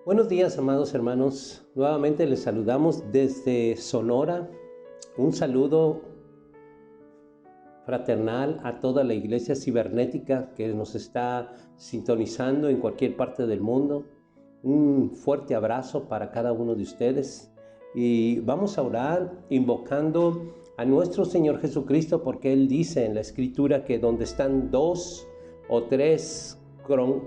Buenos días, amados hermanos. Nuevamente les saludamos desde Sonora. Un saludo fraternal a toda la iglesia cibernética que nos está sintonizando en cualquier parte del mundo. Un fuerte abrazo para cada uno de ustedes. Y vamos a orar invocando a nuestro Señor Jesucristo, porque Él dice en la Escritura que donde están dos o tres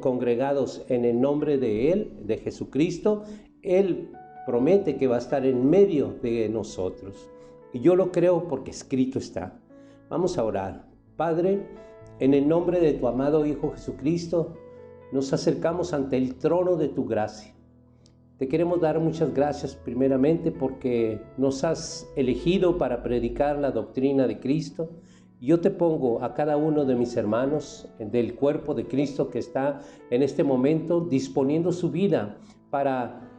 congregados en el nombre de Él, de Jesucristo, Él promete que va a estar en medio de nosotros. Y yo lo creo porque escrito está. Vamos a orar. Padre, en el nombre de tu amado Hijo Jesucristo, nos acercamos ante el trono de tu gracia. Te queremos dar muchas gracias primeramente porque nos has elegido para predicar la doctrina de Cristo. Yo te pongo a cada uno de mis hermanos del cuerpo de Cristo que está en este momento disponiendo su vida para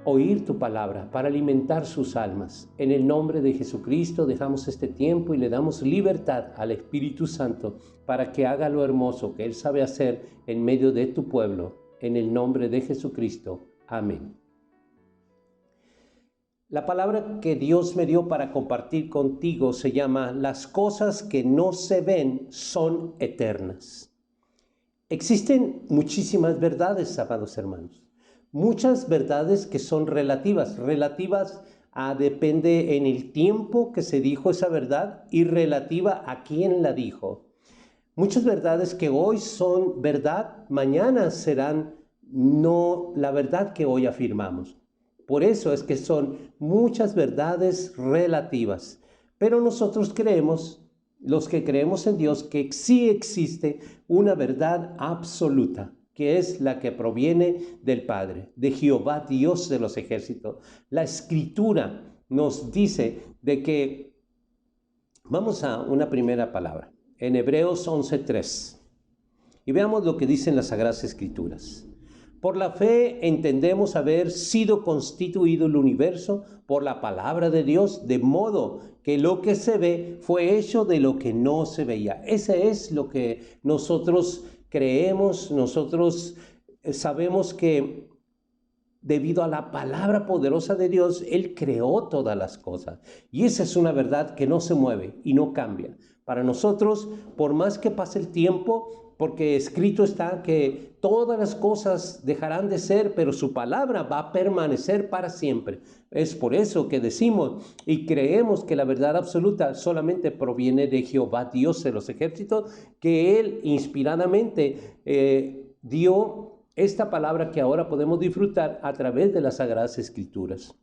oír tu palabra, para alimentar sus almas. En el nombre de Jesucristo dejamos este tiempo y le damos libertad al Espíritu Santo para que haga lo hermoso que Él sabe hacer en medio de tu pueblo. En el nombre de Jesucristo. Amén. La palabra que Dios me dio para compartir contigo se llama: las cosas que no se ven son eternas. Existen muchísimas verdades, amados hermanos. Muchas verdades que son relativas a depende en el tiempo que se dijo esa verdad y relativa a quién la dijo. Muchas verdades que hoy son verdad, mañana serán no la verdad que hoy afirmamos. Por eso es que son muchas verdades relativas. Pero nosotros creemos, los que creemos en Dios, que sí existe una verdad absoluta, que es la que proviene del Padre, de Jehová, Dios de los ejércitos. La Escritura nos dice de que, vamos a una primera palabra, en Hebreos 11:3, y veamos lo que dicen las Sagradas Escrituras. Por la fe entendemos haber sido constituido el universo por la palabra de Dios, de modo que lo que se ve fue hecho de lo que no se veía. Ese es lo que nosotros creemos, nosotros sabemos que debido a la palabra poderosa de Dios, Él creó todas las cosas. Y esa es una verdad que no se mueve y no cambia. Para nosotros, por más que pase el tiempo, porque escrito está que todas las cosas dejarán de ser, pero su palabra va a permanecer para siempre. Es por eso que decimos y creemos que la verdad absoluta solamente proviene de Jehová, Dios de los ejércitos, que Él inspiradamente dio esta palabra que ahora podemos disfrutar a través de las Sagradas Escrituras.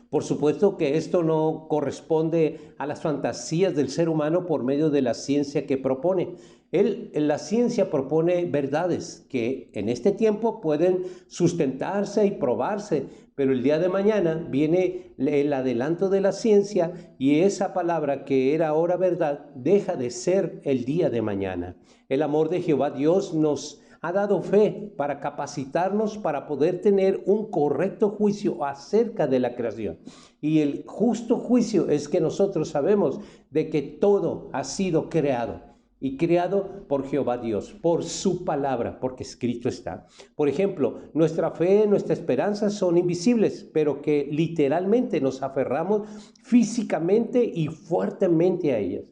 Por supuesto que esto no corresponde a las fantasías del ser humano por medio de la ciencia que propone. La ciencia propone verdades que en este tiempo pueden sustentarse y probarse, pero el día de mañana viene el adelanto de la ciencia y esa palabra que era ahora verdad deja de ser el día de mañana. El amor de Jehová Dios nos ha dado fe para capacitarnos para poder tener un correcto juicio acerca de la creación. Y el justo juicio es que nosotros sabemos de que todo ha sido creado y creado por Jehová Dios, por su palabra, porque escrito está. Por ejemplo, nuestra fe, nuestra esperanza son invisibles, pero que literalmente nos aferramos físicamente y fuertemente a ellas.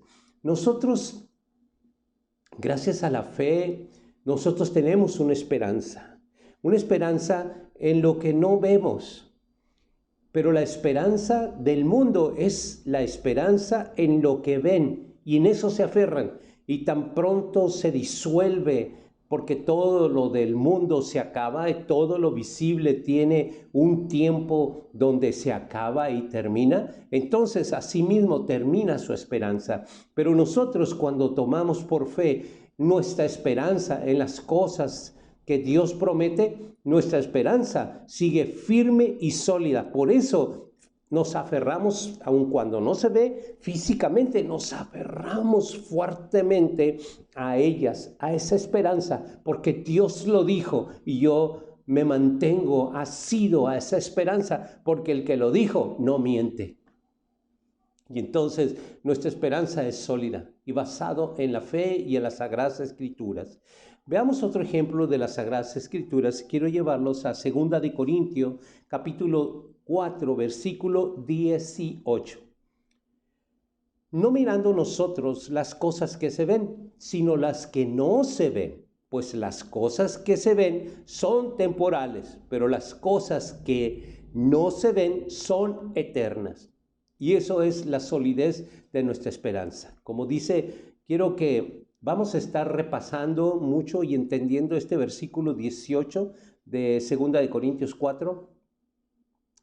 Nosotros, gracias a la fe, nosotros tenemos una esperanza en lo que no vemos, pero la esperanza del mundo es la esperanza en lo que ven y en eso se aferran y tan pronto se disuelve porque todo lo del mundo se acaba y todo lo visible tiene un tiempo donde se acaba y termina. Entonces, asimismo termina su esperanza. Pero nosotros cuando tomamos por fe nuestra esperanza en las cosas que Dios promete, nuestra esperanza sigue firme y sólida. Por eso nos aferramos, aun cuando no se ve físicamente, nos aferramos fuertemente a ellas, a esa esperanza, porque Dios lo dijo y yo me mantengo asido a esa esperanza, porque el que lo dijo no miente. Y entonces nuestra esperanza es sólida. y basado en la fe y en las Sagradas Escrituras. Veamos otro ejemplo de las Sagradas Escrituras. Quiero llevarlos a 2 de Corintios, capítulo 4, versículo 18. No mirando nosotros las cosas que se ven, sino las que no se ven, pues las cosas que se ven son temporales, pero las cosas que no se ven son eternas. Y eso es la solidez de nuestra esperanza. Como dice, quiero que vamos a estar repasando mucho y entendiendo este versículo 18 de 2 de Corintios 4.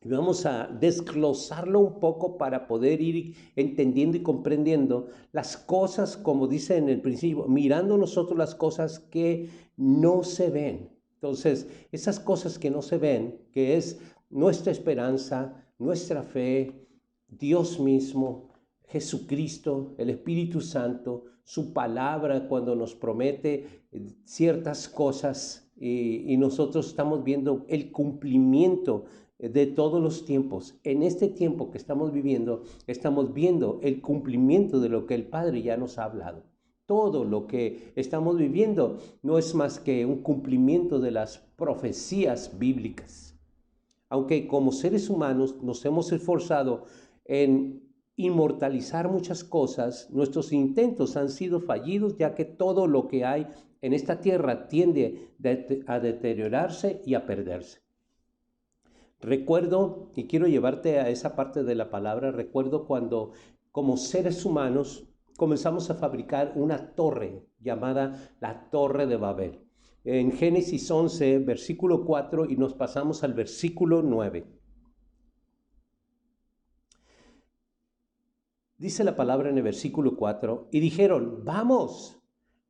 Y vamos a desglosarlo un poco para poder ir entendiendo y comprendiendo las cosas, como dice en el principio, mirando nosotros las cosas que no se ven. Entonces, esas cosas que no se ven, que es nuestra esperanza, nuestra fe, Dios mismo, Jesucristo, el Espíritu Santo, su palabra cuando nos promete ciertas cosas y nosotros estamos viendo el cumplimiento de todos los tiempos. En este tiempo que estamos viviendo, estamos viendo el cumplimiento de lo que el Padre ya nos ha hablado. Todo lo que estamos viviendo no es más que un cumplimiento de las profecías bíblicas. Aunque como seres humanos nos hemos esforzado en inmortalizar muchas cosas, nuestros intentos han sido fallidos, ya que todo lo que hay en esta tierra tiende a deteriorarse y a perderse. Recuerdo, y quiero llevarte a esa parte de la palabra, recuerdo cuando como seres humanos comenzamos a fabricar una torre llamada la Torre de Babel. En Génesis 11, versículo 4, y nos pasamos al versículo 9. Dice la palabra en el versículo 4, y dijeron, vamos,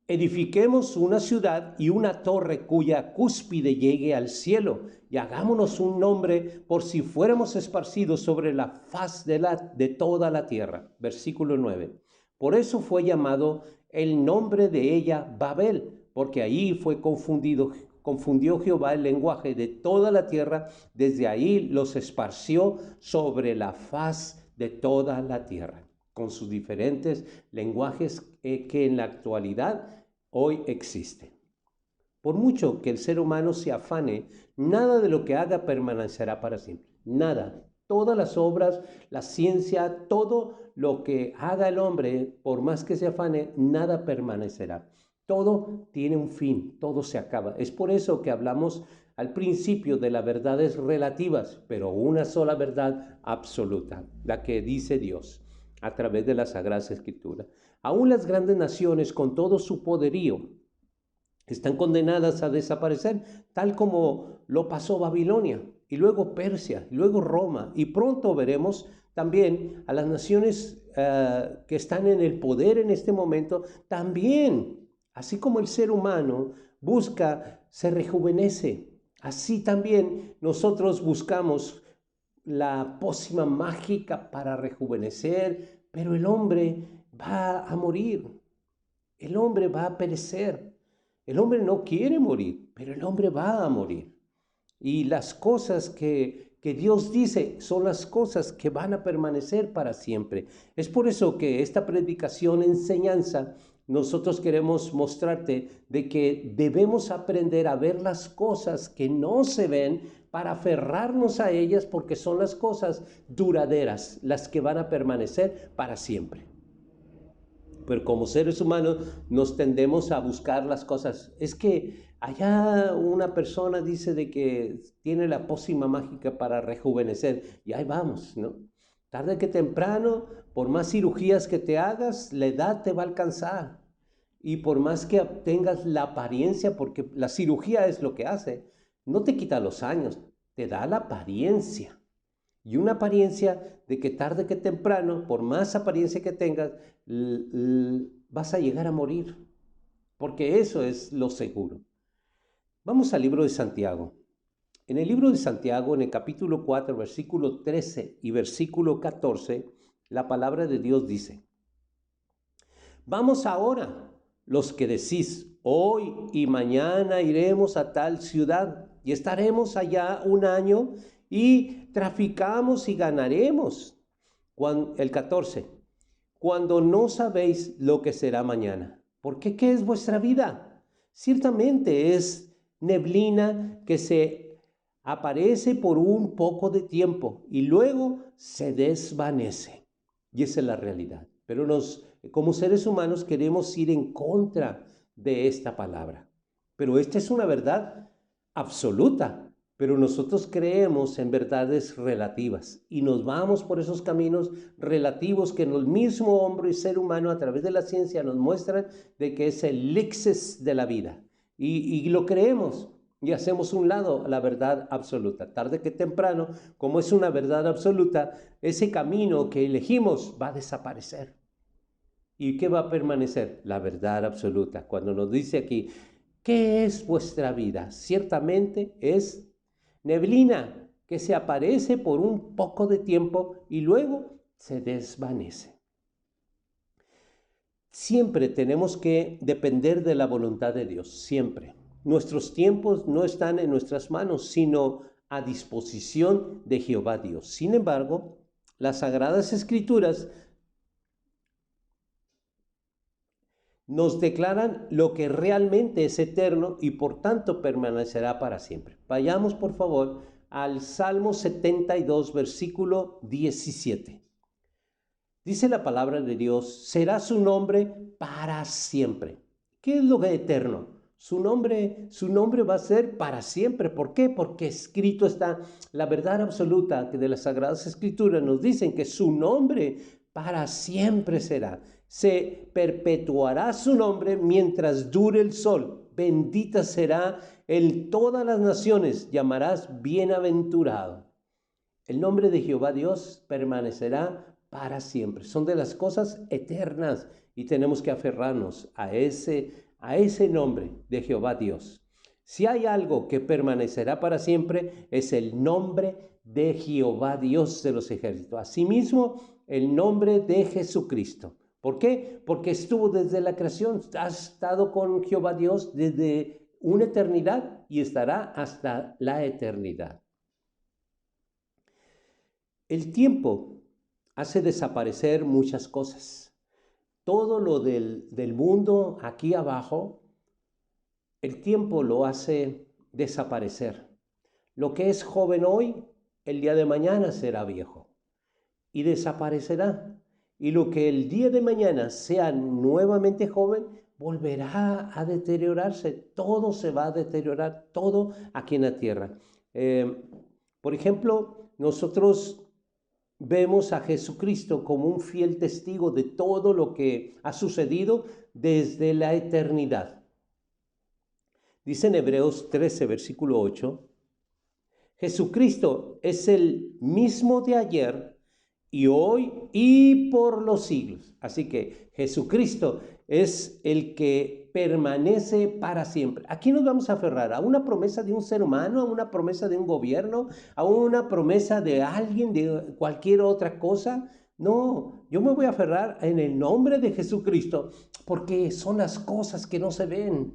edifiquemos una ciudad y una torre cuya cúspide llegue al cielo, y hagámonos un nombre por si fuéramos esparcidos sobre la faz de toda la tierra. Versículo 9. Por eso fue llamado el nombre de ella Babel, porque ahí confundió Jehová el lenguaje de toda la tierra, desde ahí los esparció sobre la faz de toda la tierra, con sus diferentes lenguajes que en la actualidad hoy existen. Por mucho que el ser humano se afane, nada de lo que haga permanecerá para siempre. Nada. Todas las obras, la ciencia, todo lo que haga el hombre, por más que se afane, nada permanecerá. Todo tiene un fin, todo se acaba. Es por eso que hablamos al principio de las verdades relativas, pero una sola verdad absoluta, la que dice Dios a través de las Sagradas Escrituras. Aún las grandes naciones, con todo su poderío, están condenadas a desaparecer, tal como lo pasó Babilonia, y luego Persia, y luego Roma, y pronto veremos también a las naciones que están en el poder en este momento, también, así como el ser humano busca, se rejuvenece, así también nosotros buscamos la pócima mágica para rejuvenecer, pero el hombre va a morir, el hombre va a perecer. El hombre no quiere morir, pero el hombre va a morir. Y las cosas que Dios dice son las cosas que van a permanecer para siempre. Es por eso que esta predicación, enseñanza, nosotros queremos mostrarte de que debemos aprender a ver las cosas que no se ven para aferrarnos a ellas, porque son las cosas duraderas, las que van a permanecer para siempre. Pero como seres humanos nos tendemos a buscar las cosas. Es que allá una persona dice de que tiene la pócima mágica para rejuvenecer, y ahí vamos, ¿no? Tarde que temprano, por más cirugías que te hagas, la edad te va a alcanzar. Y por más que tengas la apariencia, porque la cirugía es lo que hace, no te quita los años, te da la apariencia. Y una apariencia de que tarde que temprano, por más apariencia que tengas, vas a llegar a morir, porque eso es lo seguro. Vamos al libro de Santiago. En el libro de Santiago, en el capítulo 4, versículo 13 y versículo 14, la palabra de Dios dice, vamos ahora, los que decís, hoy y mañana iremos a tal ciudad y estaremos allá un año y traficamos y ganaremos. El 14, cuando no sabéis lo que será mañana. ¿Por qué? ¿Qué es vuestra vida? Ciertamente es neblina que se aparece por un poco de tiempo y luego se desvanece. Y esa es la realidad. Pero como seres humanos queremos ir en contra de esta palabra. Pero esta es una verdad absoluta. Pero nosotros creemos en verdades relativas y nos vamos por esos caminos relativos que en el mismo hombre y ser humano a través de la ciencia nos muestran de que es el elixir de la vida. Y lo creemos y hacemos un lado la verdad absoluta. Tarde que temprano, como es una verdad absoluta, ese camino que elegimos va a desaparecer. ¿Y qué va a permanecer? La verdad absoluta. Cuando nos dice aquí, ¿qué es vuestra vida? Ciertamente es neblina que se aparece por un poco de tiempo y luego se desvanece. Siempre tenemos que depender de la voluntad de Dios, siempre. Nuestros tiempos no están en nuestras manos, sino a disposición de Jehová Dios. Sin embargo, las Sagradas Escrituras nos declaran lo que realmente es eterno y por tanto permanecerá para siempre. Vayamos por favor al Salmo 72, versículo 17. Dice la palabra de Dios, será su nombre para siempre. ¿Qué es lo que es eterno? Su nombre va a ser para siempre. ¿Por qué? Porque escrito está la verdad absoluta que de las Sagradas Escrituras nos dicen que su nombre para siempre será. Se perpetuará su nombre mientras dure el sol. Bendita será en todas las naciones, llamarás bienaventurado. El nombre de Jehová Dios permanecerá para siempre. Son de las cosas eternas y tenemos que aferrarnos a ese nombre de Jehová Dios. Si hay algo que permanecerá para siempre, es el nombre de Jehová Dios de los ejércitos. Asimismo, el nombre de Jesucristo. ¿Por qué? Porque estuvo desde la creación, ha estado con Jehová Dios desde una eternidad y estará hasta la eternidad. El tiempo hace desaparecer muchas cosas. Todo lo del mundo aquí abajo, el tiempo lo hace desaparecer. Lo que es joven hoy, el día de mañana será viejo y desaparecerá. Y lo que el día de mañana sea nuevamente joven, volverá a deteriorarse. Todo se va a deteriorar, todo aquí en la tierra. Por ejemplo, nosotros vemos a Jesucristo como un fiel testigo de todo lo que ha sucedido desde la eternidad. Dice en Hebreos 13, versículo 8, Jesucristo es el mismo de ayer y hoy y por los siglos. Así que Jesucristo es el que permanece para siempre. ¿A quién nos vamos a aferrar? ¿A una promesa de un ser humano? ¿A una promesa de un gobierno? ¿A una promesa de alguien, de cualquier otra cosa? No, yo me voy a aferrar en el nombre de Jesucristo porque son las cosas que no se ven,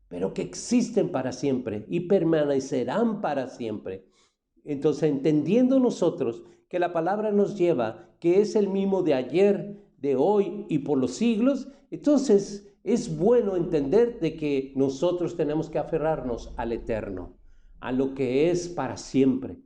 pero que existen para siempre y permanecerán para siempre. Entonces, entendiendo nosotros que la palabra nos lleva, que es el mismo de ayer, de hoy y por los siglos, entonces es bueno entender de que nosotros tenemos que aferrarnos al eterno, a lo que es para siempre.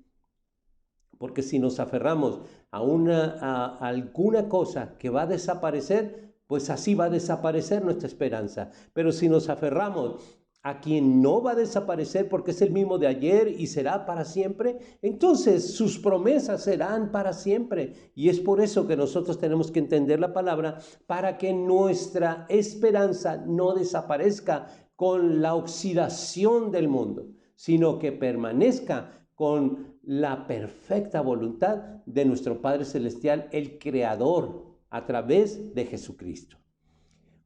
Porque si nos aferramos a alguna cosa que va a desaparecer, pues así va a desaparecer nuestra esperanza. Pero si nos aferramos a quien no va a desaparecer porque es el mismo de ayer y será para siempre, entonces sus promesas serán para siempre. Y es por eso que nosotros tenemos que entender la palabra para que nuestra esperanza no desaparezca con la oxidación del mundo, sino que permanezca con la perfecta voluntad de nuestro Padre Celestial, el Creador, a través de Jesucristo.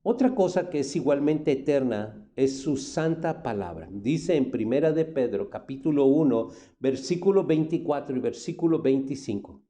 Otra cosa que es igualmente eterna es su santa palabra. Dice en Primera de Pedro, capítulo 1, versículo 24 y versículo 25.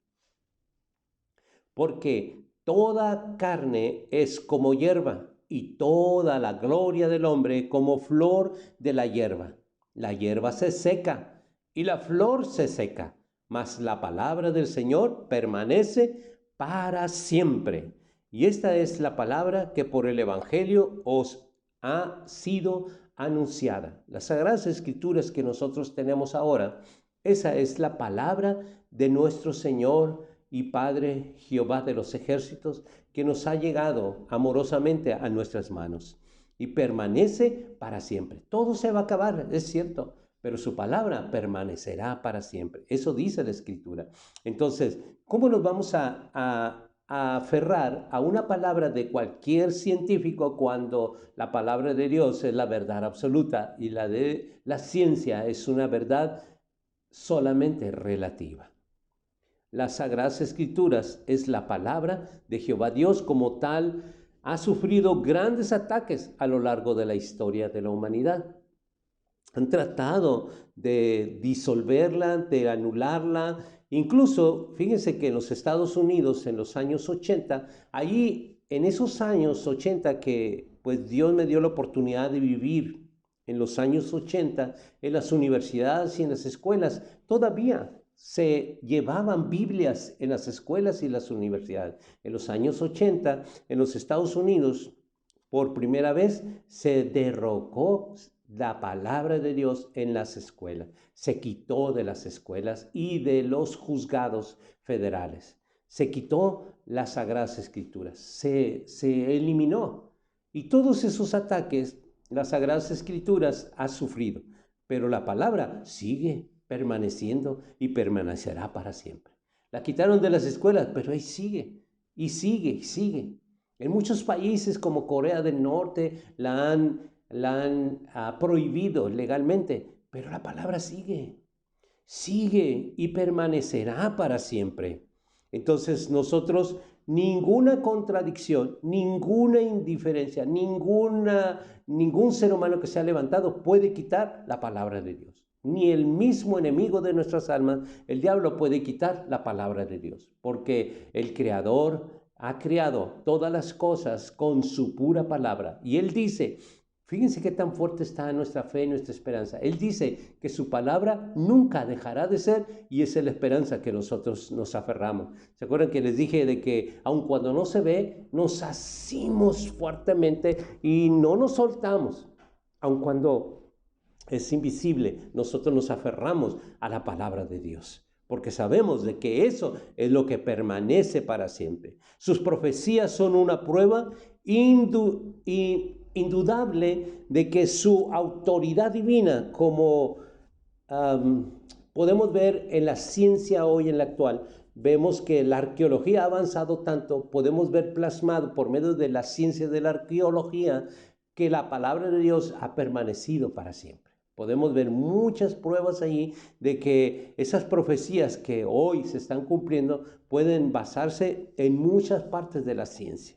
Porque toda carne es como hierba y toda la gloria del hombre como flor de la hierba. La hierba se seca y la flor se seca, mas la palabra del Señor permanece para siempre. Y esta es la palabra que por el Evangelio os ha sido anunciada. Las Sagradas Escrituras que nosotros tenemos ahora, esa es la palabra de nuestro Señor y Padre Jehová de los ejércitos, que nos ha llegado amorosamente a nuestras manos y permanece para siempre. Todo se va a acabar, es cierto, pero su palabra permanecerá para siempre. Eso dice la Escritura. Entonces, ¿cómo nos vamos a aferrar a una palabra de cualquier científico cuando la palabra de Dios es la verdad absoluta y la de la ciencia es una verdad solamente relativa? Las Sagradas Escrituras es la palabra de Jehová Dios. Como tal, ha sufrido grandes ataques a lo largo de la historia de la humanidad. Han tratado de disolverla, de anularla. Incluso, fíjense que en los Estados Unidos, en los años 80, allí en esos años 80 que pues Dios me dio la oportunidad de vivir en los años 80, en las universidades y en las escuelas, todavía se llevaban Biblias en las escuelas y las universidades. En los años 80, en los Estados Unidos, por primera vez se derrocó la palabra de Dios en las escuelas. Se quitó de las escuelas y de los juzgados federales. Se quitó las Sagradas Escrituras. Se eliminó. Y todos esos ataques, las Sagradas Escrituras ha sufrido. Pero la palabra sigue permaneciendo y permanecerá para siempre. La quitaron de las escuelas, pero ahí sigue. Y sigue, y sigue. En muchos países como Corea del Norte la han prohibido legalmente, pero la palabra sigue y permanecerá para siempre. Entonces nosotros, ninguna contradicción, ninguna indiferencia, ningún ser humano que se ha levantado puede quitar la palabra de Dios. Ni el mismo enemigo de nuestras almas, el diablo, puede quitar la palabra de Dios, porque el Creador ha creado todas las cosas con su pura palabra. Y Él dice, fíjense qué tan fuerte está nuestra fe y nuestra esperanza. Él dice que su palabra nunca dejará de ser, y esa es la esperanza que nosotros nos aferramos. ¿Se acuerdan que les dije de que aun cuando no se ve, nos asimos fuertemente y no nos soltamos? Aun cuando es invisible, nosotros nos aferramos a la palabra de Dios, porque sabemos de que eso es lo que permanece para siempre. Sus profecías son una prueba indudable de que su autoridad divina, como podemos ver en la ciencia hoy, en la actual, vemos que la arqueología ha avanzado tanto, podemos ver plasmado por medio de la ciencia de la arqueología que la palabra de Dios ha permanecido para siempre. Podemos ver muchas pruebas ahí de que esas profecías que hoy se están cumpliendo pueden basarse en muchas partes de la ciencia.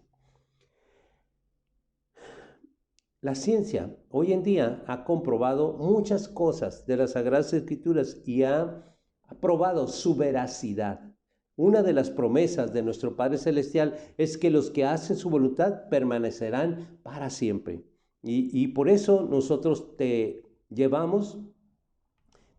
La ciencia hoy en día ha comprobado muchas cosas de las Sagradas Escrituras y ha probado su veracidad. Una de las promesas de nuestro Padre Celestial es que los que hacen su voluntad permanecerán para siempre. Y por eso nosotros te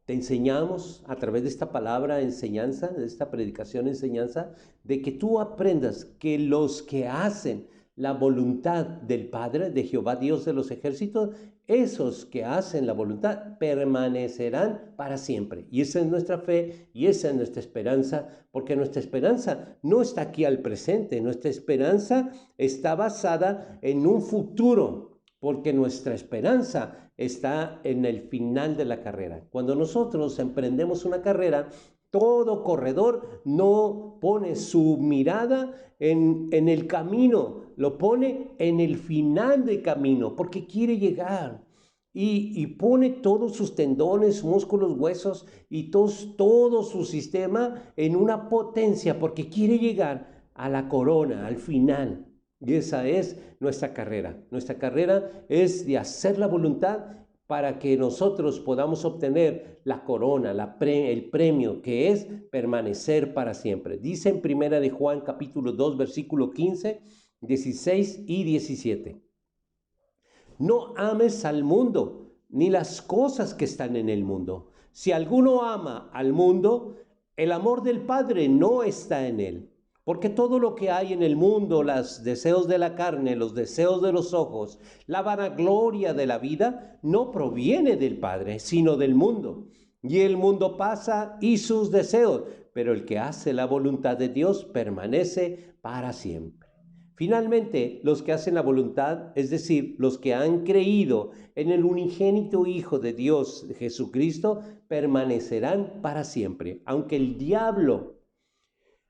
enseñamos a través de esta palabra enseñanza, de esta predicación enseñanza, de que tú aprendas que los que hacen la voluntad del Padre, de Jehová Dios de los ejércitos, esos que hacen la voluntad permanecerán para siempre. Y esa es nuestra fe y esa es nuestra esperanza, porque nuestra esperanza no está aquí al presente, nuestra esperanza está basada en un futuro, porque nuestra esperanza está en el final de la carrera. Cuando nosotros emprendemos una carrera, todo corredor no pone su mirada en el camino, lo pone en el final del camino, porque quiere llegar. Y pone todos sus tendones, músculos, huesos y todo su sistema en una potencia, porque quiere llegar a la corona, al final. Y esa es nuestra carrera. Nuestra carrera es de hacer la voluntad para que nosotros podamos obtener la corona, el premio, que es permanecer para siempre. Dice en Primera de Juan capítulo 2, versículo 15, 16 y 17. No ames al mundo, ni las cosas que están en el mundo. Si alguno ama al mundo, el amor del Padre no está en él. Porque todo lo que hay en el mundo, los deseos de la carne, los deseos de los ojos, la vanagloria de la vida, no proviene del Padre, sino del mundo. Y el mundo pasa y sus deseos, pero el que hace la voluntad de Dios permanece para siempre. Finalmente, los que hacen la voluntad, es decir, los que han creído en el unigénito Hijo de Dios, Jesucristo, permanecerán para siempre. Aunque el diablo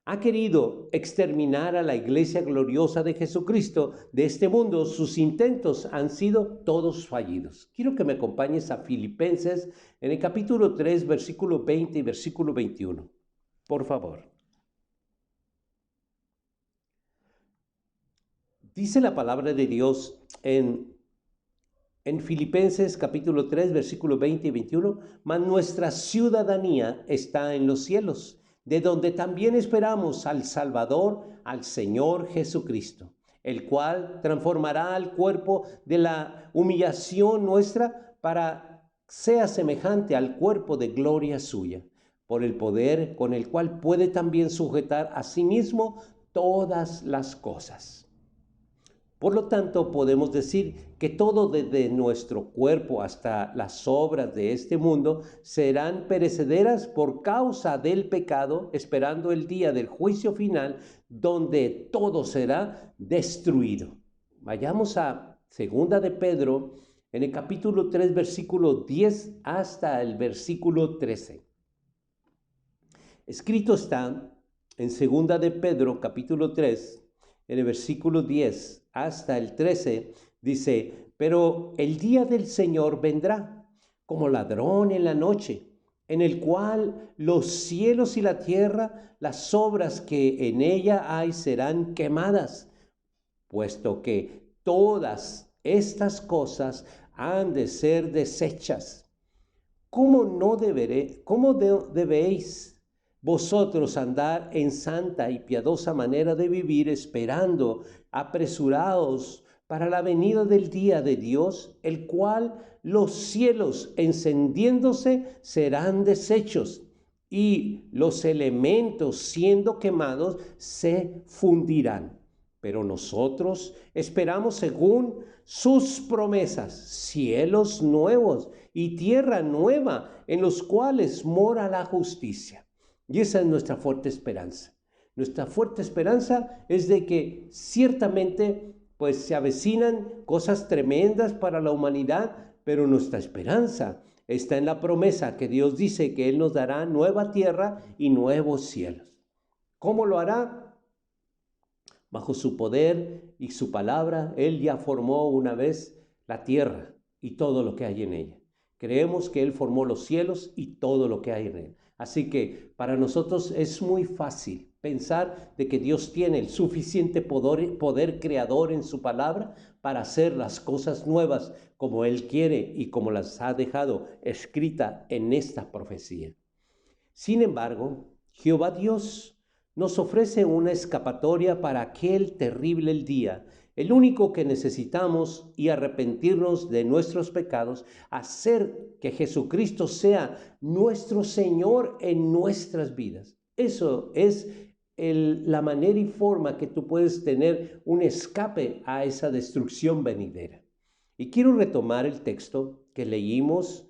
ha querido exterminar a la iglesia gloriosa de Jesucristo de este mundo, sus intentos han sido todos fallidos. Quiero que me acompañes a Filipenses en el capítulo 3, versículo 20 y versículo 21. Por favor. Dice la palabra de Dios en Filipenses capítulo 3, versículo 20 y 21, mas nuestra ciudadanía está en los cielos, de donde también esperamos al Salvador, al Señor Jesucristo, el cual transformará el cuerpo de la humillación nuestra para sea semejante al cuerpo de gloria suya, por el poder con el cual puede también sujetar a sí mismo todas las cosas. Por lo tanto, podemos decir que todo desde nuestro cuerpo hasta las obras de este mundo serán perecederas por causa del pecado, esperando el día del juicio final, donde todo será destruido. Vayamos a 2 de Pedro, en el capítulo 3, versículo 10 hasta el versículo 13. Escrito está en 2 de Pedro, capítulo 3, en el versículo 10 hasta el 13, dice, pero el día del Señor vendrá como ladrón en la noche, en el cual los cielos y la tierra, las obras que en ella hay, serán quemadas, puesto que todas estas cosas han de ser deshechas. ¿Cómo debéis vosotros andar en santa y piadosa manera de vivir, esperando, apresurados para la venida del día de Dios, el cual los cielos encendiéndose serán deshechos y los elementos siendo quemados se fundirán? Pero nosotros esperamos según sus promesas, cielos nuevos y tierra nueva en los cuales mora la justicia. Y esa es nuestra fuerte esperanza. Nuestra fuerte esperanza es de que ciertamente pues se avecinan cosas tremendas para la humanidad, pero nuestra esperanza está en la promesa que Dios dice que Él nos dará nueva tierra y nuevos cielos. ¿Cómo lo hará? Bajo su poder y su palabra, Él ya formó una vez la tierra y todo lo que hay en ella. Creemos que Él formó los cielos y todo lo que hay en Él. Así que para nosotros es muy fácil pensar de que Dios tiene el suficiente poder creador en su palabra para hacer las cosas nuevas como Él quiere y como las ha dejado escrita en esta profecía. Sin embargo, Jehová Dios nos ofrece una escapatoria para aquel terrible día, el único que necesitamos, y arrepentirnos de nuestros pecados, hacer que Jesucristo sea nuestro Señor en nuestras vidas. Eso es la manera y forma que tú puedes tener un escape a esa destrucción venidera. Y quiero retomar el texto que leímos,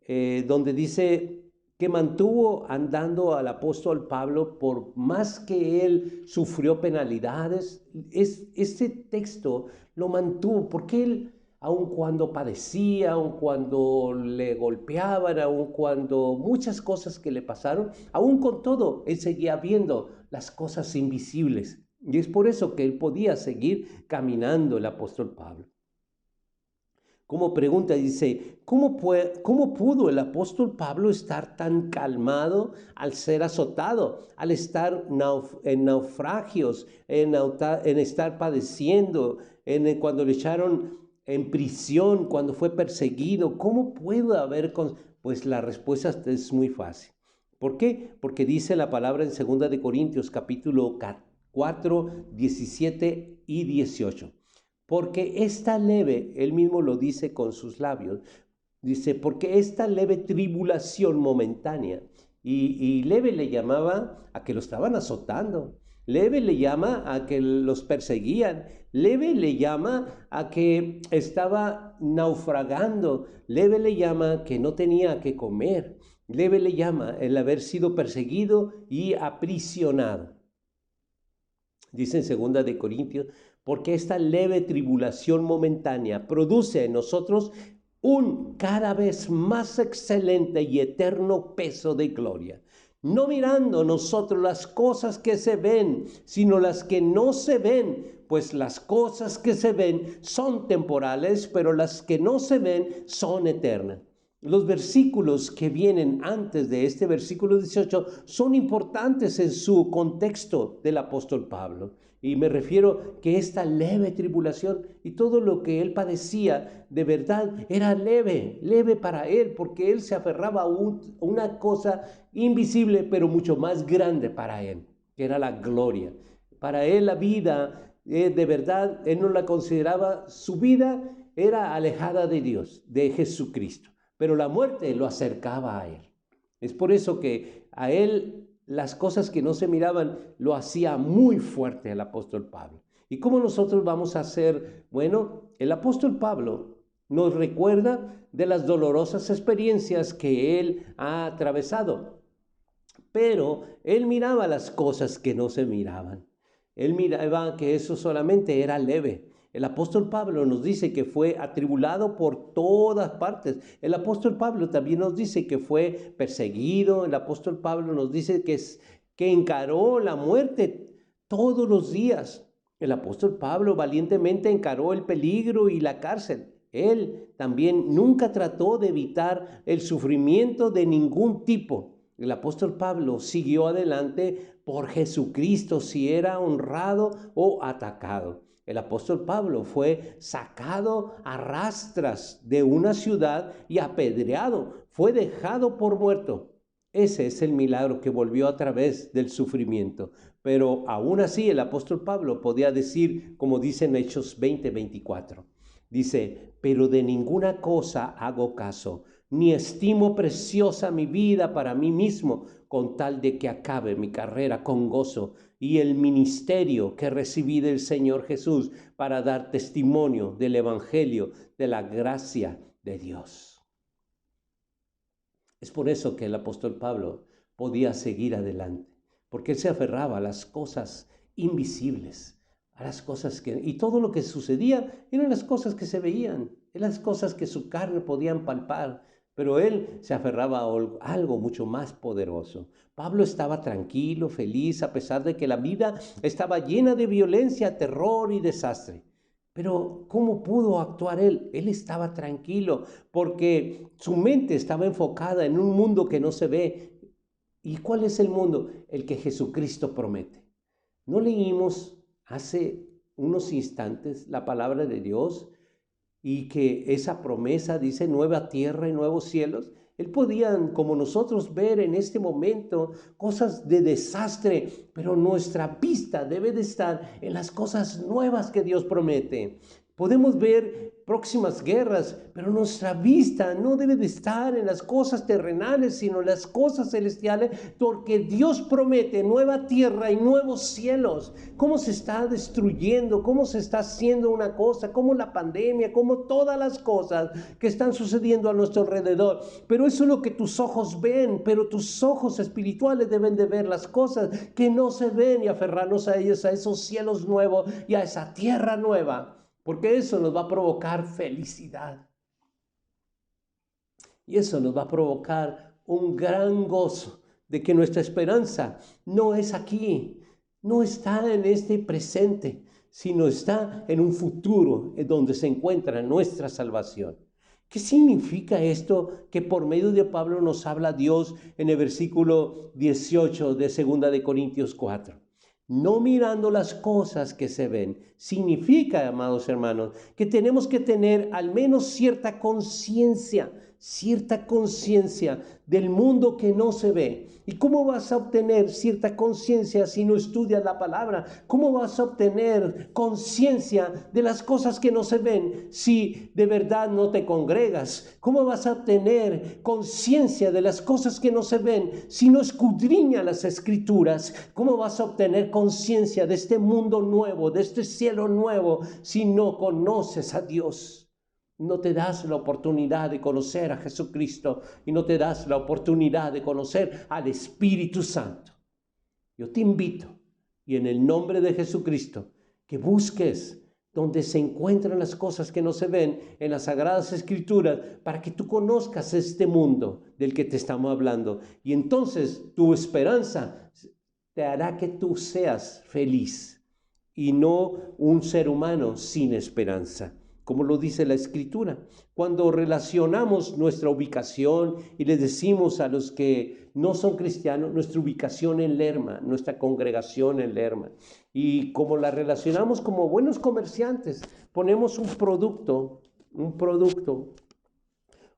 donde dice que mantuvo andando al apóstol Pablo por más que él sufrió penalidades. Este texto lo mantuvo porque él, aun cuando padecía, aun cuando le golpeaban, aun cuando muchas cosas que le pasaron, aun con todo, él seguía viendo las cosas invisibles. Y es por eso que él podía seguir caminando, el apóstol Pablo. Como pregunta, dice, ¿cómo pudo el apóstol Pablo estar tan calmado al ser azotado, al estar en naufragios, en estar padeciendo, cuando le echaron en prisión, cuando fue perseguido? ¿Cómo pudo haber? Pues la respuesta es muy fácil. ¿Por qué? Porque dice la palabra en 2 de Corintios capítulo 4, 17 y 18. Porque esta leve, él mismo lo dice con sus labios, dice, porque esta leve tribulación momentánea, y leve le llamaba a que lo estaban azotando, leve le llama a que los perseguían, leve le llama a que estaba naufragando, leve le llama que no tenía que comer, leve le llama el haber sido perseguido y aprisionado. Dice en 2 de Corintios, porque esta leve tribulación momentánea produce en nosotros un cada vez más excelente y eterno peso de gloria. No mirando nosotros las cosas que se ven, sino las que no se ven, pues las cosas que se ven son temporales, pero las que no se ven son eternas. Los versículos que vienen antes de este versículo 18 son importantes en su contexto del apóstol Pablo. Y me refiero que esta leve tribulación y todo lo que él padecía de verdad era leve para él, porque él se aferraba a una cosa invisible, pero mucho más grande para él, que era la gloria. Para él la vida, de verdad, él no la consideraba, su vida era alejada de Dios, de Jesucristo. Pero la muerte lo acercaba a él. Es por eso que a él las cosas que no se miraban lo hacía muy fuerte el apóstol Pablo. ¿Y cómo nosotros vamos a hacer? Bueno, el apóstol Pablo nos recuerda de las dolorosas experiencias que él ha atravesado. Pero él miraba las cosas que no se miraban. Él miraba que eso solamente era leve. El apóstol Pablo nos dice que fue atribulado por todas partes. El apóstol Pablo también nos dice que fue perseguido. El apóstol Pablo nos dice que encaró la muerte todos los días. El apóstol Pablo valientemente encaró el peligro y la cárcel. Él también nunca trató de evitar el sufrimiento de ningún tipo. El apóstol Pablo siguió adelante por Jesucristo, si era honrado o atacado. El apóstol Pablo fue sacado a rastras de una ciudad y apedreado, fue dejado por muerto. Ese es el milagro que volvió a través del sufrimiento. Pero aún así el apóstol Pablo podía decir, como dice en Hechos 20:24, dice, pero de ninguna cosa hago caso, ni estimo preciosa mi vida para mí mismo, con tal de que acabe mi carrera con gozo y el ministerio que recibí del Señor Jesús para dar testimonio del evangelio de la gracia de Dios. Es por eso que el apóstol Pablo podía seguir adelante, porque él se aferraba a las cosas invisibles, a las cosas y todo lo que sucedía eran las cosas que se veían, eran las cosas que su carne podían palpar, pero él se aferraba a algo mucho más poderoso. Pablo estaba tranquilo, feliz, a pesar de que la vida estaba llena de violencia, terror y desastre. Pero ¿cómo pudo actuar él? Él estaba tranquilo porque su mente estaba enfocada en un mundo que no se ve. ¿Y cuál es el mundo? El que Jesucristo promete. ¿No leímos hace unos instantes la palabra de Dios y que esa promesa dice nueva tierra y nuevos cielos? Él podía, como nosotros, ver en este momento cosas de desastre, pero nuestra vista debe de estar en las cosas nuevas que Dios promete. Podemos ver próximas guerras, pero nuestra vista no debe de estar en las cosas terrenales, sino en las cosas celestiales, porque Dios promete nueva tierra y nuevos cielos. Cómo se está destruyendo, cómo se está haciendo una cosa, como la pandemia, como todas las cosas que están sucediendo a nuestro alrededor. Pero eso es lo que tus ojos ven, pero tus ojos espirituales deben de ver las cosas que no se ven y aferrarnos a ellos, a esos cielos nuevos y a esa tierra nueva. Porque eso nos va a provocar felicidad. Y eso nos va a provocar un gran gozo de que nuestra esperanza no es aquí, no está en este presente, sino está en un futuro en donde se encuentra nuestra salvación. ¿Qué significa esto que por medio de Pablo nos habla Dios en el versículo 18 de 2 de Corintios 4? No mirando las cosas que se ven. Significa, amados hermanos, que tenemos que tener al menos cierta conciencia cierta conciencia del mundo que no se ve. ¿Y cómo vas a obtener cierta conciencia si no estudias la palabra? ¿Cómo vas a obtener conciencia de las cosas que no se ven si de verdad no te congregas? ¿Cómo vas a obtener conciencia de las cosas que no se ven si no escudriñas las escrituras? ¿Cómo vas a obtener conciencia de este mundo nuevo, de este cielo nuevo, si no conoces a Dios? No te das la oportunidad de conocer a Jesucristo y no te das la oportunidad de conocer al Espíritu Santo. Yo te invito, y en el nombre de Jesucristo, que busques donde se encuentran las cosas que no se ven en las Sagradas Escrituras, para que tú conozcas este mundo del que te estamos hablando. Y entonces tu esperanza te hará que tú seas feliz y no un ser humano sin esperanza, como lo dice la Escritura. Cuando relacionamos nuestra ubicación y les decimos a los que no son cristianos, nuestra ubicación en Lerma, nuestra congregación en Lerma, y como la relacionamos como buenos comerciantes, ponemos un producto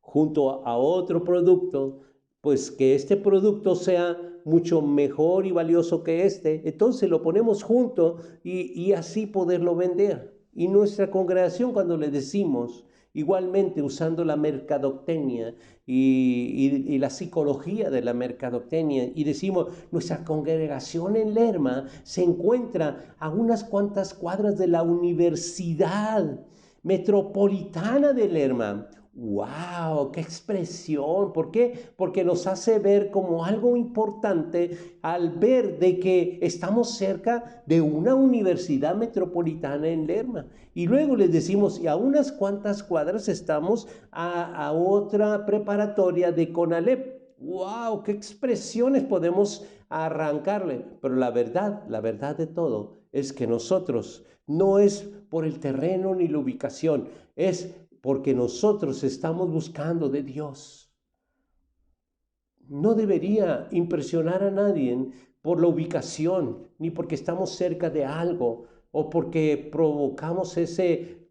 junto a otro producto, pues que este producto sea mucho mejor y valioso que entonces lo ponemos junto y así poderlo vender. Y nuestra congregación, cuando le decimos, igualmente usando la mercadotecnia y la psicología de la mercadotecnia, y decimos, nuestra congregación en Lerma se encuentra a unas cuantas cuadras de la Universidad Metropolitana de Lerma. ¡Wow! ¡Qué expresión! ¿Por qué? Porque nos hace ver como algo importante al ver de que estamos cerca de una universidad metropolitana en Lerma. Y luego les decimos, y a unas cuantas cuadras estamos a otra preparatoria de CONALEP. ¡Wow! ¡Qué expresiones podemos arrancarle! Pero la verdad de todo es que nosotros no es por el terreno ni la ubicación, es porque nosotros estamos buscando de Dios. No debería impresionar a nadie por la ubicación, ni porque estamos cerca de algo, o porque provocamos ese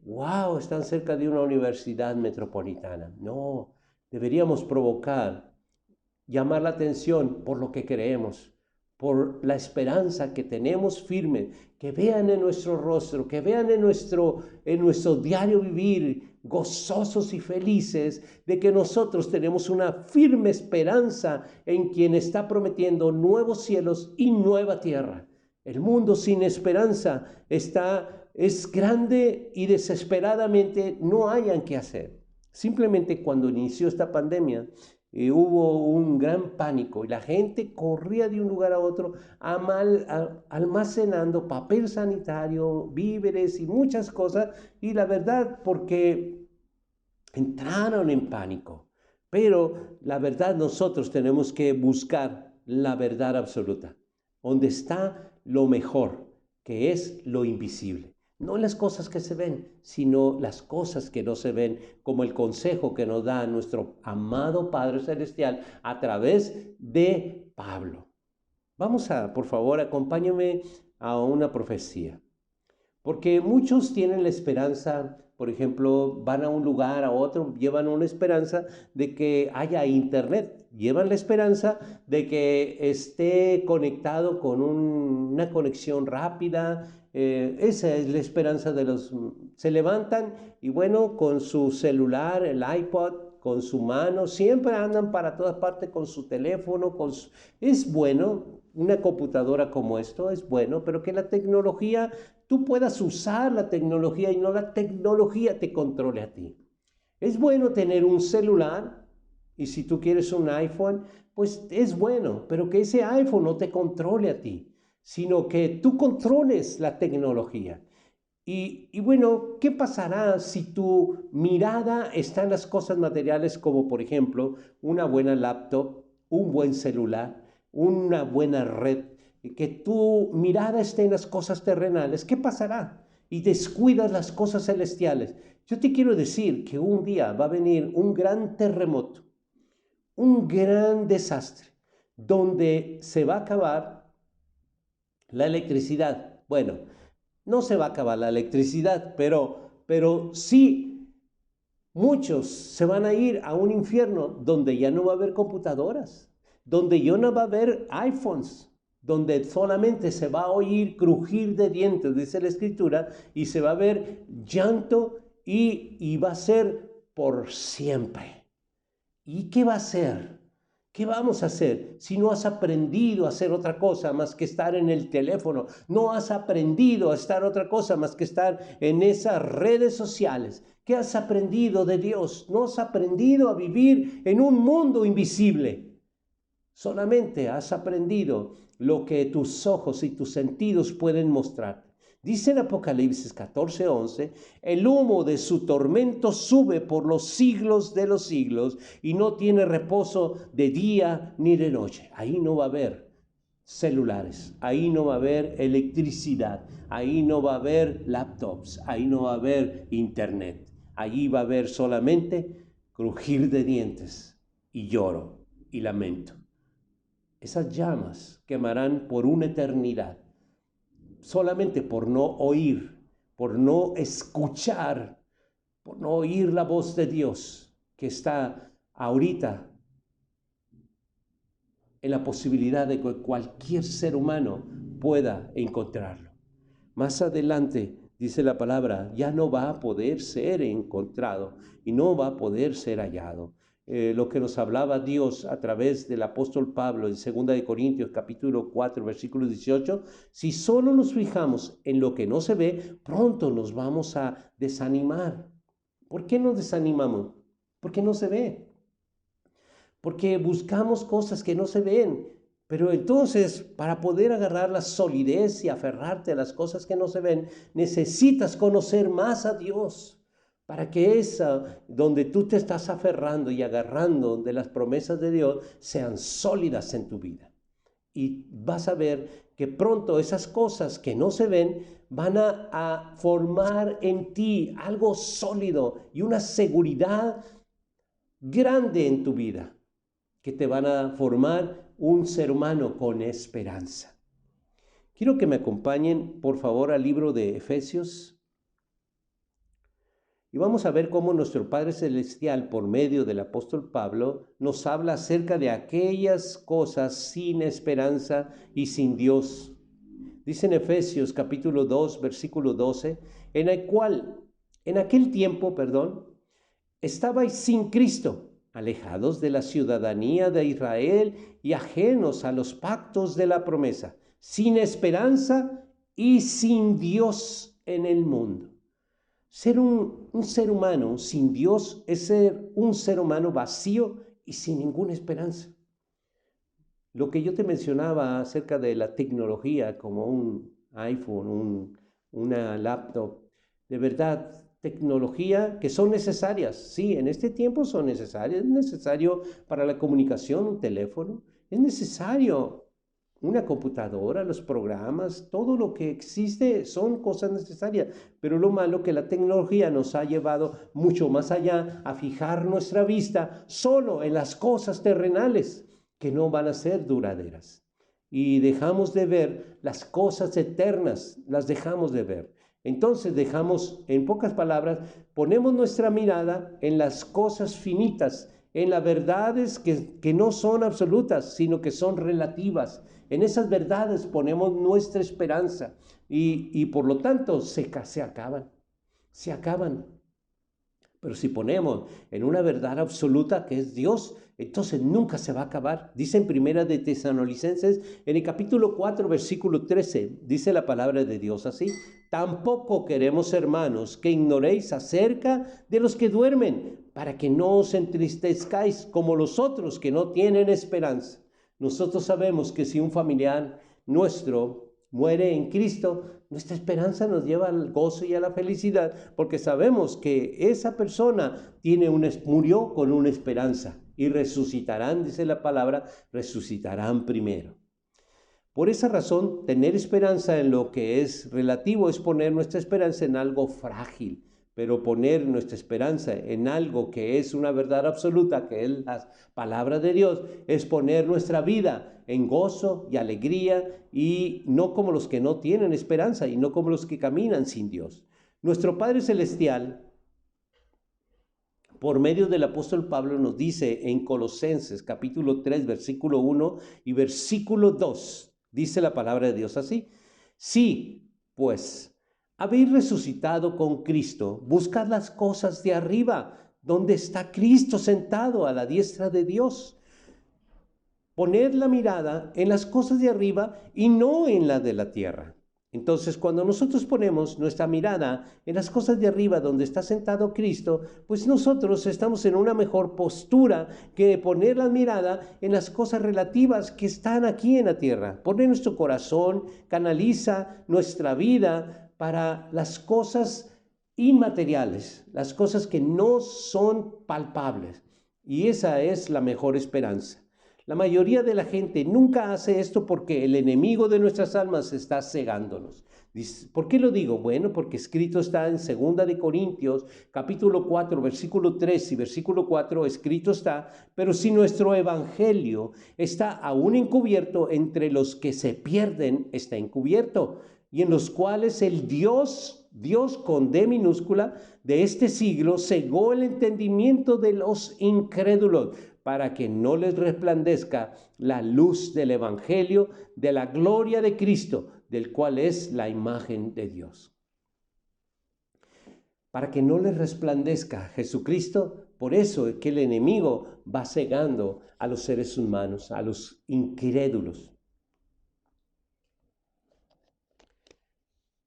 wow, están cerca de una universidad metropolitana. No, deberíamos provocar, llamar la atención por lo que creemos, por la esperanza que tenemos firme, que vean en nuestro rostro, que vean en nuestro diario vivir, gozosos y felices, de que nosotros tenemos una firme esperanza en quien está prometiendo nuevos cielos y nueva tierra. El mundo sin esperanza es grande y desesperadamente no hayan qué hacer. Simplemente cuando inició esta pandemia, hubo un gran pánico y la gente corría de un lugar a otro almacenando papel sanitario, víveres y muchas cosas, y la verdad porque entraron en pánico. Pero la verdad, nosotros tenemos que buscar la verdad absoluta, donde está lo mejor, que es lo invisible. No las cosas que se ven, sino las cosas que no se ven, como el consejo que nos da nuestro amado Padre Celestial a través de Pablo. Por favor, acompáñame a una profecía. Porque muchos tienen la esperanza, por ejemplo, van a un lugar, a otro, llevan una esperanza de que haya internet, llevan la esperanza de que esté conectado con una conexión rápida. Esa es la esperanza de los... Se levantan y bueno, con su celular, el iPod, con su mano, siempre andan para todas partes con su teléfono, es bueno, una computadora como esto es bueno, pero que la tecnología, tú puedas usar la tecnología y no la tecnología te controle a ti. Es bueno tener un celular y si tú quieres un iPhone, pues es bueno, pero que ese iPhone no te controle a ti, sino que tú controles la tecnología. Y bueno, ¿qué pasará si tu mirada está en las cosas materiales como por ejemplo una buena laptop, un buen celular, una buena red, que tu mirada esté en las cosas terrenales? ¿Qué pasará? Y descuidas las cosas celestiales. Yo te quiero decir que un día va a venir un gran terremoto, un gran desastre, donde se va a acabar la electricidad. Bueno, no se va a acabar la electricidad, pero sí Muchos se van a ir a un infierno donde ya no va a haber computadoras, donde ya no va a haber iPhones, donde solamente se va a oír crujir de dientes, dice la Escritura, y se va a ver llanto y va a ser por siempre. ¿Y qué va a ser? ¿Qué vamos a hacer si no has aprendido a hacer otra cosa más que estar en el teléfono? No has aprendido a estar otra cosa más que estar en esas redes sociales. ¿Qué has aprendido de Dios? No has aprendido a vivir en un mundo invisible. Solamente has aprendido lo que tus ojos y tus sentidos pueden mostrar. Dice en Apocalipsis 14:11, el humo de su tormento sube por los siglos de los siglos y no tiene reposo de día ni de noche. Ahí no va a haber celulares, ahí no va a haber electricidad, ahí no va a haber laptops, ahí no va a haber internet. Allí va a haber solamente crujir de dientes y lloro y lamento. Esas llamas quemarán por una eternidad, solamente por no oír, por no escuchar, por no oír la voz de Dios que está ahorita en la posibilidad de que cualquier ser humano pueda encontrarlo. Más adelante, dice la palabra, ya no va a poder ser encontrado y no va a poder ser hallado. Lo que nos hablaba Dios a través del apóstol Pablo en 2 de Corintios capítulo 4 versículo 18, si solo nos fijamos en lo que no se ve, pronto nos vamos a desanimar. ¿Por qué nos desanimamos? Porque no se ve. Porque buscamos cosas que no se ven. Pero entonces, para poder agarrar la solidez y aferrarte a las cosas que no se ven, necesitas conocer más a Dios. Para que esa, donde tú te estás aferrando y agarrando de las promesas de Dios, sean sólidas en tu vida. Y vas a ver que pronto esas cosas que no se ven van a formar en ti algo sólido y una seguridad grande en tu vida, que te van a formar un ser humano con esperanza. Quiero que me acompañen, por favor, al libro de Efesios. Y vamos a ver cómo nuestro Padre Celestial, por medio del apóstol Pablo, nos habla acerca de aquellas cosas sin esperanza y sin Dios. Dice en Efesios capítulo 2, versículo 12, en aquel tiempo, estabais sin Cristo, alejados de la ciudadanía de Israel y ajenos a los pactos de la promesa, sin esperanza y sin Dios en el mundo. Ser un ser humano sin Dios es ser un ser humano vacío y sin ninguna esperanza. Lo que yo te mencionaba acerca de la tecnología, como un iPhone, una laptop, de verdad, tecnología que son necesarias. Sí, en este tiempo son necesarias. Es necesario para la comunicación un teléfono, es necesario una computadora, los programas, todo lo que existe son cosas necesarias. Pero lo malo que la tecnología nos ha llevado mucho más allá a fijar nuestra vista solo en las cosas terrenales que no van a ser duraderas. Y dejamos de ver las cosas eternas, las dejamos de ver. Entonces dejamos, en pocas palabras, ponemos nuestra mirada en las cosas finitas, en las verdades que no son absolutas, sino que son relativas. En esas verdades ponemos nuestra esperanza y por lo tanto se acaban. Pero si ponemos en una verdad absoluta que es Dios, entonces nunca se va a acabar. Dice en Primera de Tesalonicenses, en el capítulo 4, versículo 13, dice la palabra de Dios así: tampoco queremos, hermanos, que ignoréis acerca de los que duermen, para que no os entristezcáis como los otros que no tienen esperanza. Nosotros sabemos que si un familiar nuestro muere en Cristo, nuestra esperanza nos lleva al gozo y a la felicidad, porque sabemos que esa persona murió con una esperanza y resucitarán, dice la palabra, resucitarán primero. Por esa razón, tener esperanza en lo que es relativo es poner nuestra esperanza en algo frágil, pero poner nuestra esperanza en algo que es una verdad absoluta, que es la palabra de Dios, es poner nuestra vida en gozo y alegría, y no como los que no tienen esperanza y no como los que caminan sin Dios. Nuestro Padre Celestial por medio del apóstol Pablo nos dice en Colosenses capítulo 3, versículo 1 y versículo 2, dice la palabra de Dios así: sí, pues, habéis resucitado con Cristo, buscad las cosas de arriba, donde está Cristo sentado a la diestra de Dios. Poned la mirada en las cosas de arriba y no en la de la tierra. Entonces, cuando nosotros ponemos nuestra mirada en las cosas de arriba donde está sentado Cristo, pues nosotros estamos en una mejor postura que poner la mirada en las cosas relativas que están aquí en la tierra. Poner nuestro corazón, canaliza nuestra vida para las cosas inmateriales, las cosas que no son palpables. Y esa es la mejor esperanza. La mayoría de la gente nunca hace esto porque el enemigo de nuestras almas está cegándonos. ¿Por qué lo digo? Bueno, porque escrito está en 2 de Corintios, capítulo 4, versículo 3 y versículo 4, escrito está: pero si nuestro evangelio está aún encubierto, entre los que se pierden está encubierto, y en los cuales el Dios con D minúscula, de este siglo cegó el entendimiento de los incrédulos, para que no les resplandezca la luz del evangelio de la gloria de Cristo, del cual es la imagen de Dios. Para que no les resplandezca Jesucristo, por eso es que el enemigo va cegando a los seres humanos, a los incrédulos.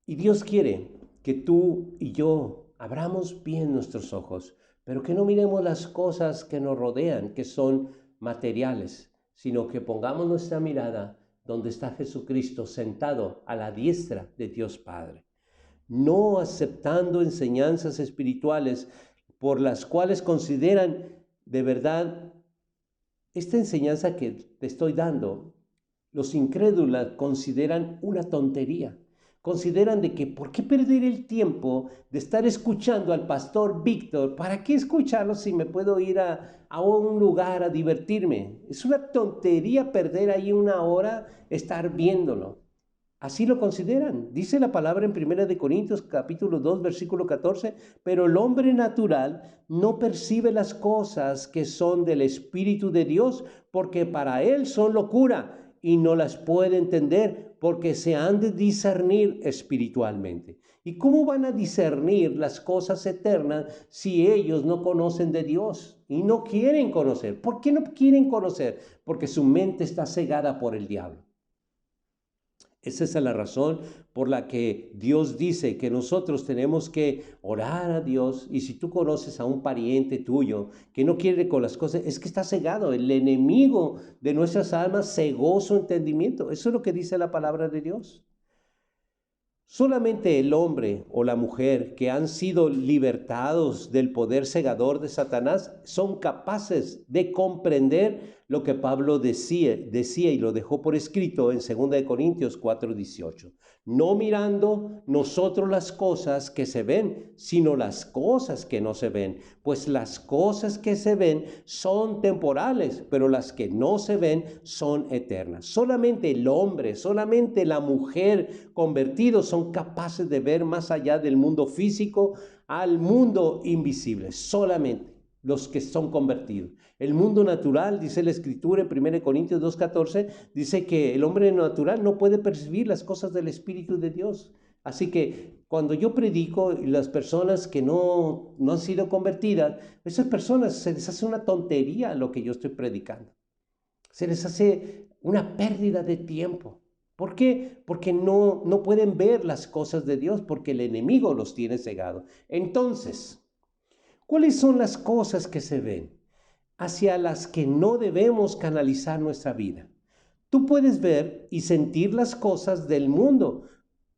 Y Dios quiere que tú y yo abramos bien nuestros ojos, pero que no miremos las cosas que nos rodean, que son materiales, sino que pongamos nuestra mirada donde está Jesucristo sentado a la diestra de Dios Padre. No aceptando enseñanzas espirituales por las cuales consideran de verdad esta enseñanza que te estoy dando, los incrédulos consideran una tontería. Consideran de que ¿por qué perder el tiempo de estar escuchando al pastor Víctor? ¿Para qué escucharlo si me puedo ir a un lugar a divertirme? Es una tontería perder ahí una hora estar viéndolo. Así lo consideran. Dice la palabra en 1 de Corintios capítulo 2 versículo 14, pero el hombre natural no percibe las cosas que son del Espíritu de Dios, porque para él son locura y no las puede entender, porque se han de discernir espiritualmente. ¿Y cómo van a discernir las cosas eternas si ellos no conocen de Dios y no quieren conocer? ¿Por qué no quieren conocer? Porque su mente está cegada por el diablo. Esa es la razón por la que Dios dice que nosotros tenemos que orar a Dios. Y si tú conoces a un pariente tuyo que no quiere con las cosas, es que está cegado. El enemigo de nuestras almas cegó su entendimiento. Eso es lo que dice la palabra de Dios. Solamente el hombre o la mujer que han sido libertados del poder cegador de Satanás son capaces de comprender lo que Pablo decía y lo dejó por escrito en 2 de Corintios 4:18. No mirando nosotros las cosas que se ven, sino las cosas que no se ven. Pues las cosas que se ven son temporales, pero las que no se ven son eternas. Solamente el hombre, solamente la mujer convertidos son capaces de ver más allá del mundo físico al mundo invisible. Solamente los que son convertidos. El mundo natural, dice la Escritura en 1 Corintios 2:14, dice que el hombre natural no puede percibir las cosas del Espíritu de Dios. Así que cuando yo predico y las personas que no han sido convertidas, esas personas se les hace una tontería lo que yo estoy predicando. Se les hace una pérdida de tiempo. ¿Por qué? Porque no pueden ver las cosas de Dios, porque el enemigo los tiene cegados. Entonces, ¿cuáles son las cosas que se ven hacia las que no debemos canalizar nuestra vida? Tú puedes ver y sentir las cosas del mundo,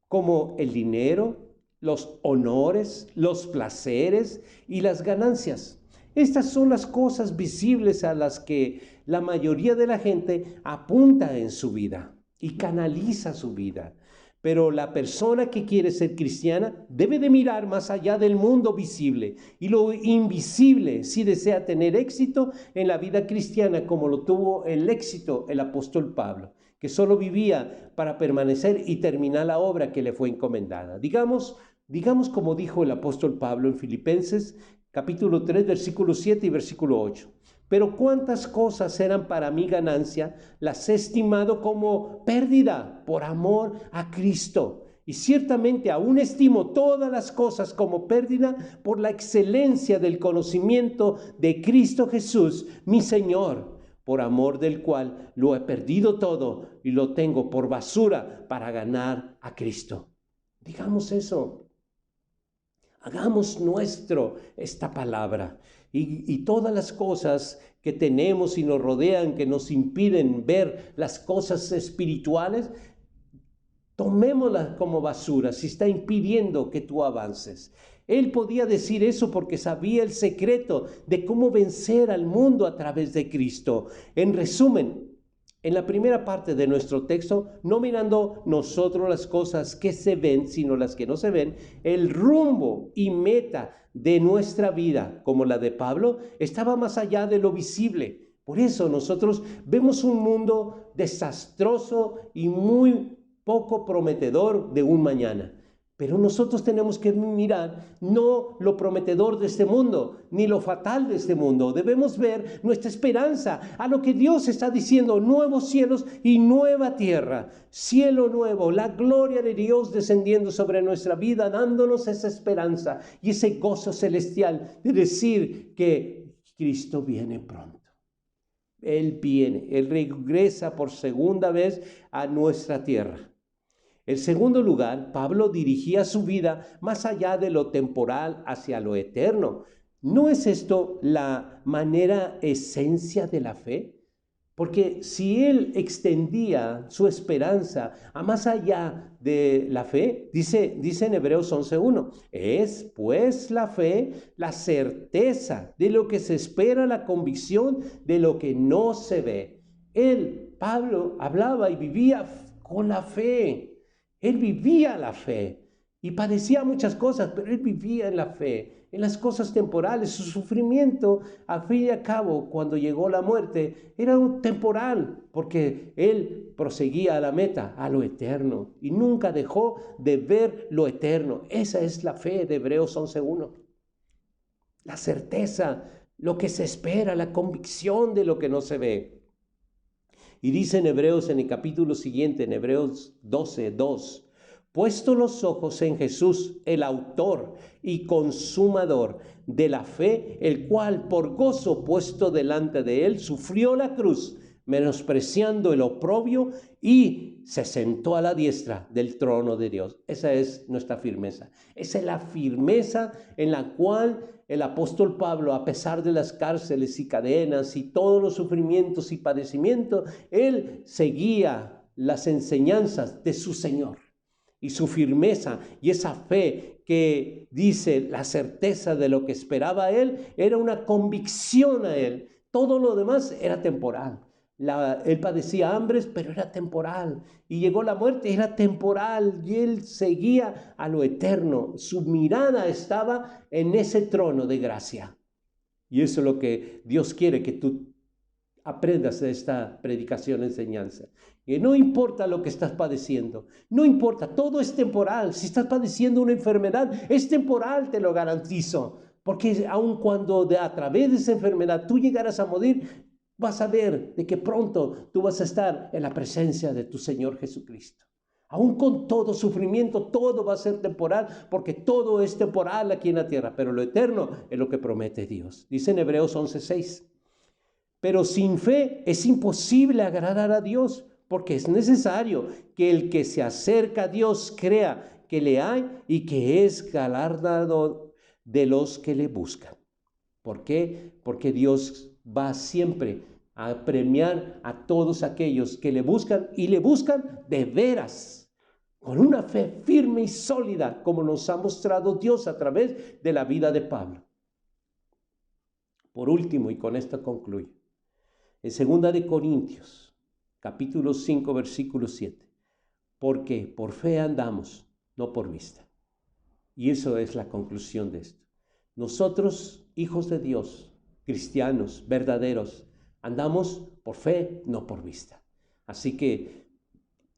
como el dinero, los honores, los placeres y las ganancias. Estas son las cosas visibles a las que la mayoría de la gente apunta en su vida y canaliza su vida. Pero la persona que quiere ser cristiana debe de mirar más allá del mundo visible y lo invisible si desea tener éxito en la vida cristiana, como lo tuvo el éxito el apóstol Pablo, que solo vivía para permanecer y terminar la obra que le fue encomendada. Digamos como dijo el apóstol Pablo en Filipenses capítulo 3, versículo 7 y versículo 8. Pero cuántas cosas eran para mi ganancia, las he estimado como pérdida por amor a Cristo. Y ciertamente aún estimo todas las cosas como pérdida por la excelencia del conocimiento de Cristo Jesús, mi Señor, por amor del cual lo he perdido todo y lo tengo por basura para ganar a Cristo. Digamos eso. Hagamos nuestro esta palabra y todas las cosas que tenemos y nos rodean, que nos impiden ver las cosas espirituales, tomémoslas como basura si está impidiendo que tú avances. Él podía decir eso porque sabía el secreto de cómo vencer al mundo a través de Cristo. En resumen, en la primera parte de nuestro texto, no mirando nosotros las cosas que se ven, sino las que no se ven, el rumbo y meta de nuestra vida, como la de Pablo, estaba más allá de lo visible. Por eso nosotros vemos un mundo desastroso y muy poco prometedor de un mañana. Pero nosotros tenemos que mirar no lo prometedor de este mundo, ni lo fatal de este mundo. Debemos ver nuestra esperanza a lo que Dios está diciendo: nuevos cielos y nueva tierra, cielo nuevo, la gloria de Dios descendiendo sobre nuestra vida, dándonos esa esperanza y ese gozo celestial de decir que Cristo viene pronto. Él viene, Él regresa por segunda vez a nuestra tierra. En segundo lugar, Pablo dirigía su vida más allá de lo temporal hacia lo eterno. ¿No es esto la manera esencia de la fe? Porque si él extendía su esperanza a más allá de la fe, dice en Hebreos 11:1, es pues la fe la certeza de lo que se espera, la convicción de lo que no se ve. Pablo, hablaba y vivía con la fe. Él vivía la fe y padecía muchas cosas, pero él vivía en la fe, en las cosas temporales. Su sufrimiento, al fin y al cabo, cuando llegó la muerte, era un temporal, porque él proseguía a la meta, a lo eterno, y nunca dejó de ver lo eterno. Esa es la fe de Hebreos 11:1. La certeza, lo que se espera, la convicción de lo que no se ve. Y dice en Hebreos, en el capítulo siguiente, en Hebreos 12:2, puesto los ojos en Jesús, el autor y consumador de la fe, el cual por gozo puesto delante de él, sufrió la cruz, menospreciando el oprobio, y se sentó a la diestra del trono de Dios. Esa es nuestra firmeza. Esa es la firmeza en la cual el apóstol Pablo, a pesar de las cárceles y cadenas y todos los sufrimientos y padecimientos, él seguía las enseñanzas de su Señor. Y su firmeza y esa fe que dice la certeza de lo que esperaba él, era una convicción a él. Todo lo demás era temporal. Él padecía hambres, pero era temporal. Y llegó la muerte, era temporal. Y él seguía a lo eterno. Su mirada estaba en ese trono de gracia. Y eso es lo que Dios quiere que tú aprendas de esta predicación, enseñanza. Que no importa lo que estás padeciendo, no importa, todo es temporal. Si estás padeciendo una enfermedad, es temporal, te lo garantizo. Porque aun cuando a través de esa enfermedad tú llegaras a morir, vas a ver de que pronto tú vas a estar en la presencia de tu Señor Jesucristo. Aún con todo sufrimiento, todo va a ser temporal, porque todo es temporal aquí en la tierra, pero lo eterno es lo que promete Dios. Dice en Hebreos 11:6, pero sin fe es imposible agradar a Dios, porque es necesario que el que se acerca a Dios crea que le hay y que es galardonador de los que le buscan. ¿Por qué? Porque Dios va siempre a premiar a todos aquellos que le buscan, y le buscan de veras, con una fe firme y sólida, como nos ha mostrado Dios a través de la vida de Pablo. Por último, y con esto concluyo, en 2 de Corintios, capítulo 5, versículo 7, porque por fe andamos, no por vista. Y eso es la conclusión de esto. Nosotros, hijos de Dios, cristianos verdaderos, andamos por fe, no por vista. Así que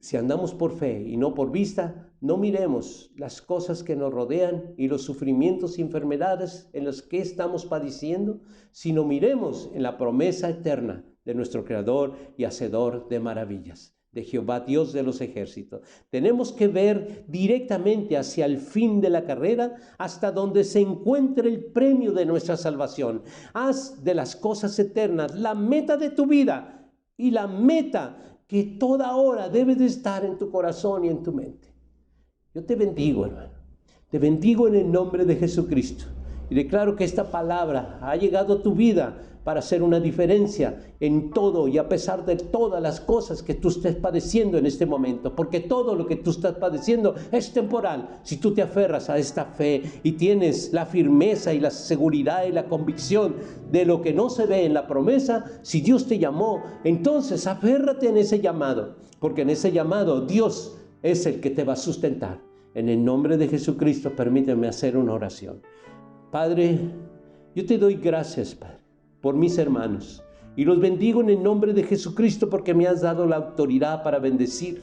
Si andamos por fe y no por vista, no miremos las cosas que nos rodean y los sufrimientos y enfermedades en los que estamos padeciendo, sino miremos en la promesa eterna de nuestro Creador y Hacedor de maravillas, de Jehová Dios de los ejércitos. Tenemos que ver directamente hacia el fin de la carrera, hasta donde se encuentre el premio de nuestra salvación. Haz de las cosas eternas la meta de tu vida y la meta que toda hora debe de estar en tu corazón y en tu mente. Yo te bendigo, hermano. Te bendigo en el nombre de Jesucristo. Y declaro que esta palabra ha llegado a tu vida para hacer una diferencia en todo y a pesar de todas las cosas que tú estés padeciendo en este momento. Porque todo lo que tú estás padeciendo es temporal. Si tú te aferras a esta fe y tienes la firmeza y la seguridad y la convicción de lo que no se ve en la promesa, si Dios te llamó, entonces aférrate en ese llamado. Porque en ese llamado Dios es el que te va a sustentar. En el nombre de Jesucristo, permíteme hacer una oración. Padre, yo te doy gracias, Padre, por mis hermanos. Y los bendigo en el nombre de Jesucristo porque me has dado la autoridad para bendecir.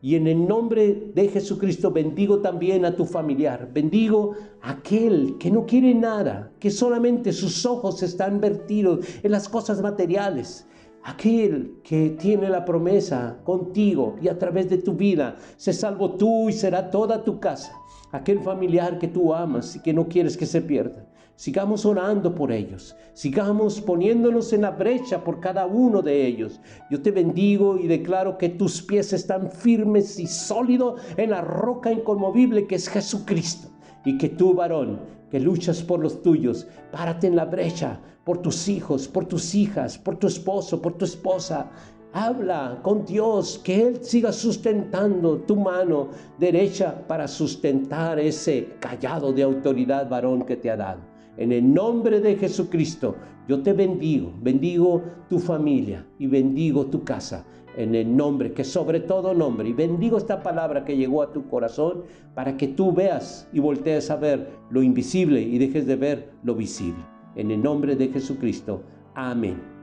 Y en el nombre de Jesucristo bendigo también a tu familiar. Bendigo a aquel que no quiere nada, que solamente sus ojos están vertidos en las cosas materiales. Aquel que tiene la promesa contigo y a través de tu vida, sé salvo tú y será toda tu casa. Aquel familiar que tú amas y que no quieres que se pierda. Sigamos orando por ellos, sigamos poniéndonos en la brecha por cada uno de ellos. Yo te bendigo y declaro que tus pies están firmes y sólidos en la roca inconmovible que es Jesucristo. Y que tú, varón, que luchas por los tuyos, párate en la brecha por tus hijos, por tus hijas, por tu esposo, por tu esposa. Habla con Dios, que Él siga sustentando tu mano derecha para sustentar ese cayado de autoridad, varón, que te ha dado. En el nombre de Jesucristo, yo te bendigo tu familia y bendigo tu casa. En el nombre, que sobre todo nombre, y bendigo esta palabra que llegó a tu corazón para que tú veas y voltees a ver lo invisible y dejes de ver lo visible. En el nombre de Jesucristo, amén.